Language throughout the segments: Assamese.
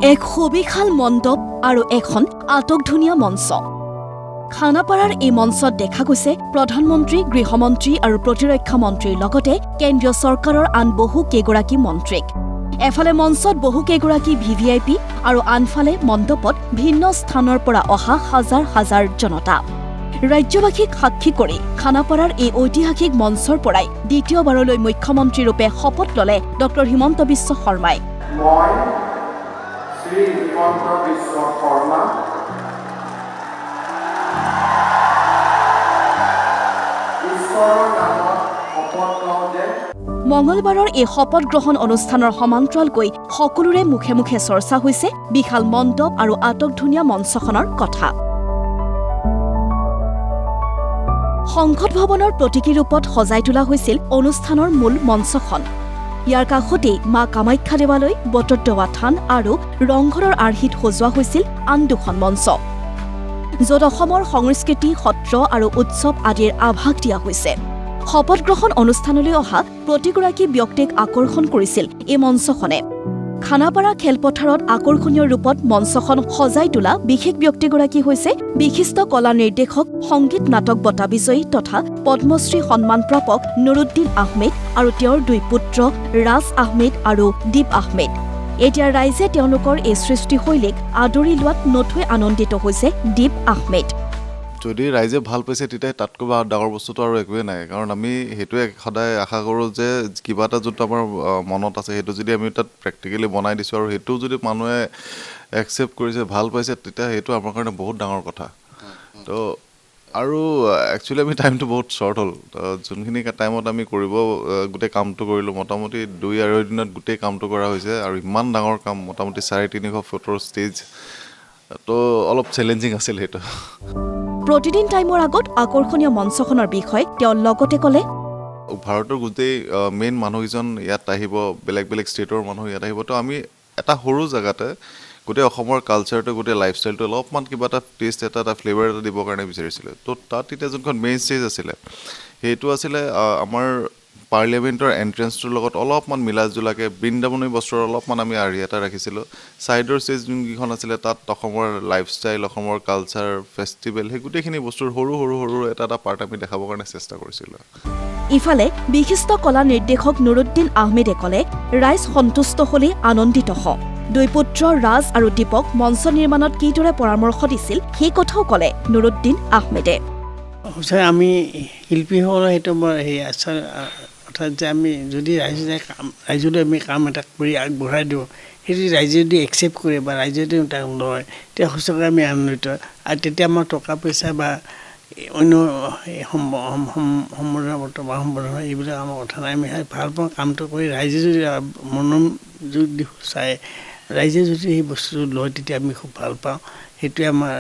এক সুবিশাল মণ্ডপ আৰু এখন আটকধুনীয়া মঞ্চ। খানাপাৰাৰ এই মঞ্চত দেখা গৈছে প্ৰধানমন্ত্ৰী, গৃহমন্ত্ৰী আৰু প্ৰতিৰক্ষা মন্ত্ৰীৰ লগতে কেন্দ্ৰীয় চৰকাৰৰ আন বহু কেইগৰাকী মন্ত্ৰীক। এফালে মঞ্চত বহু কেইগৰাকী VVIP আৰু আনফালে মণ্ডপত ভিন্ন স্থানৰ পৰা অহা হাজাৰ হাজাৰ জনতা। ৰাজ্যবাসীক সাক্ষী কৰি খানাপাৰাৰ এই ঐতিহাসিক মঞ্চৰ পৰাই দ্বিতীয়বাৰলৈ মুখ্যমন্ত্ৰীৰূপে শপত ল'লে ডক্টৰ হিমন্ত বিশ্ব শৰ্মাই। শ্ৰী হিমন্ত বিশ্ব শৰ্মা ঈশ্বৰৰ নামত শপত লওঁ যে মঙলবাৰৰ এই শপত গ্ৰহণ অনুষ্ঠানৰ সমান্তৰালকৈ সকলোৰে মুখে মুখে চৰ্চা হৈছে বিশাল মণ্ডপ আৰু আটকধুনীয়া মঞ্চখনৰ কথা। সংসদ ভৱনৰ প্ৰতীকী ৰূপত সজাই তোলা হৈছিল অনুষ্ঠানৰ মূল মঞ্চখন। ইয়াৰ কাষতেই মা কামাখ্যা দেৱালয়, বটদ্ৰৱা থান আৰু ৰংঘৰৰ আৰ্হিত সজোৱা হৈছিল আন দুখন মঞ্চ, য'ত অসমৰ সংস্কৃতি, সত্ৰ আৰু উৎসৱ আদিৰ আভাস দিয়া হৈছে। শপত গ্ৰহণ অনুষ্ঠানলৈ অহা প্ৰতিগৰাকী ব্যক্তিক আকৰ্ষণ কৰিছিল এই মঞ্চখনে। খানাপাৰা খেলপথাৰত আকৰ্ষণীয় ৰূপত মঞ্চখন সজাই তোলা বিশেষ ব্যক্তিগৰাকী হৈছে বিশিষ্ট কলা নিৰ্দেশক, সংগীত নাটক বঁটা বিজয়ী তথা পদ্মশ্ৰী সন্মানপ্ৰাপক নুৰুদ্দিন আহমেদ আৰু তেওঁৰ দুই পুত্ৰ ৰাজ আহমেদ আৰু দীপ আহমেদ। এতিয়া ৰাইজে তেওঁলোকৰ এই সৃষ্টিশৈলীক আদৰি লোৱাত নথৈ আনন্দিত হৈছে দীপ আহমেদ। যদি ৰাইজে ভাল পাইছে তেতিয়া তাতকৈ ডাঙৰ বস্তুটো আৰু একোৱেই নাই, কাৰণ আমি সেইটোৱে সদায় আশা কৰোঁ যে কিবা এটা যোনটো আমাৰ মনত আছে সেইটো যদি আমি তাত প্ৰেক্টিকেলি বনাই দিছোঁ আৰু সেইটো যদি মানুহে একচেপ্ট কৰিছে, ভাল পাইছে, তেতিয়া সেইটো আমাৰ কাৰণে বহুত ডাঙৰ কথা। তো আৰু একচুৱেলি আমি টাইমটো বহুত শ্বৰ্ট হ'ল। যোনখিনি টাইমত আমি কৰিব গোটেই কামটো কৰিলোঁ, মোটামুটি 2-2.5 দিনত গোটেই কামটো কৰা হৈছে আৰু ইমান ডাঙৰ কাম, মোটামুটি 350 ফুটৰ ষ্টেজ, তো অলপ চেলেঞ্জিং আছিল সেইটো। প্ৰতিদিন টাইমৰ আগত আকৰ্ষণীয় মঞ্চখনৰ বিষয়ে তেওঁ লগতে ক'লে, ভাৰতৰ গোটেই মেইন মানুহকেইজন ইয়াত আহিব, বেলেগ বেলেগ ষ্টেটৰ মানুহ ইয়াত আহিব। তো আমি এটা সৰু জেগাতে গোটেই অসমৰ কালচাৰটো, গোটেই লাইফষ্টাইলটো অলপমান কিবা এটা টেষ্ট, এটা ফ্লেভাৰ এটা দিবৰ কাৰণে বিচাৰিছিলোঁ। তো তাত এতিয়া যোনখন মেইন ষ্টেজ আছিলে সেইটো আছিলে আমাৰ পাৰ্লিয়ামেণ্টৰ এণ্ট্ৰেঞ্চটোৰ লগত অলপমান মিলা জোলাকৈ বৃন্দাবনী বস্ত্ৰৰ অলপমান আমি আৰ্হি এটা ৰাখিছিলোঁ। ছাইডৰ ষ্টেজ যোনকেইখন আছিলে তাত অসমৰ লাইফষ্টাইল, অসমৰ কালচাৰ, ফেষ্টিভেল, সেই গোটেইখিনি বস্তুৰ সৰু সৰু সৰু এটা পাৰ্ট আমি দেখাবৰ কাৰণে চেষ্টা কৰিছিলোঁ। ইফালে বিশিষ্ট কলা নিৰ্দেশক নুৰুদ্দিন আহমেদে ক'লে, ৰাইজ সন্তুষ্ট হ'লেই আনন্দিত হওঁ। দুই পুত্ৰ ৰাজ আৰু দীপক মঞ্চ নিৰ্মাণত কিদৰে পৰামৰ্শ দিছিল সেই কথাও ক'লে নুৰুদ্দিন আহমেদে। সঁচাই আমি শিল্পীসকলৰ সেইটো বৰ অৰ্থাৎ যে আমি যদি ৰাইজলৈ আমি কাম এটা কৰি আগবঢ়াই দিওঁ, সেইটো ৰাইজে যদি একচেপ্ট কৰে বা ৰাইজে যদি তাক লয়, তেতিয়া সঁচাকৈ আমি আনন্দিত। আৰু তেতিয়া আমাৰ টকা পইচা বা অন্য সম্বৰ্ধনা এইবিলাক আমাৰ কথা নাই। আমি ভাল পাওঁ কামটো কৰি, ৰাইজে যদি মনোযোগ দি চায়, ৰাইজে যদি সেই বস্তুটো লয়, তেতিয়া আমি খুব ভাল পাওঁ। সেইটোৱে আমাৰ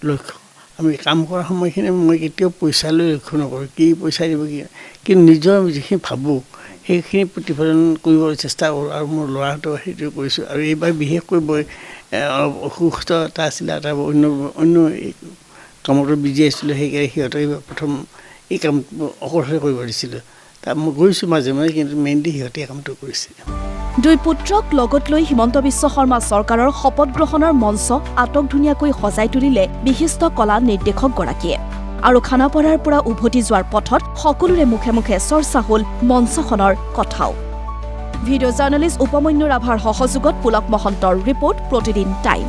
লক্ষ্য। আমি কাম কৰা সময়খিনি মই কেতিয়াও পইচালৈ লক্ষ্য নকৰোঁ, কি পইচা দিব কি, কিন্তু নিজৰ যিখিনি ভাবোঁ সেইখিনি প্ৰতিফলন কৰিবলৈ চেষ্টা কৰোঁ আৰু মোৰ ল'ৰাহঁতক সেইটো কৰিছোঁ। আৰু এইবাৰ বিশেষকৈ মই অলপ অসুস্থ এটা আছিলে, এটা অন্য কামতো বিজি আছিলোঁ, সেইকাৰণে সিহঁতক প্ৰথম এই কামটো অকলশৰে কৰিব দিছিলোঁ। তাত মই গৈছোঁ মাজে মাজে, কিন্তু মেইনলি সিহঁতে কামটো কৰিছে। দুই পুত্ৰক লগত লৈ হিমন্ত বিশ্ব শৰ্মা চৰকাৰৰ শপত গ্ৰহণৰ মঞ্চ আটকধুনীয়াকৈ সজাই তুলিলে বিশিষ্ট কলা নিৰ্দেশকগৰাকীয়ে। আৰু খানাপাৰাৰ পৰা উভতি যোৱাৰ পথত সকলোৰে মুখে মুখে চৰ্চা হ'ল মঞ্চখনৰ কথাও। ভিডিঅ' জাৰ্নেলিষ্ট উপমন্যু ৰাভাৰ সহযোগত পুলক মহন্তৰ ৰিপৰ্ট, প্ৰতিদিন টাইম।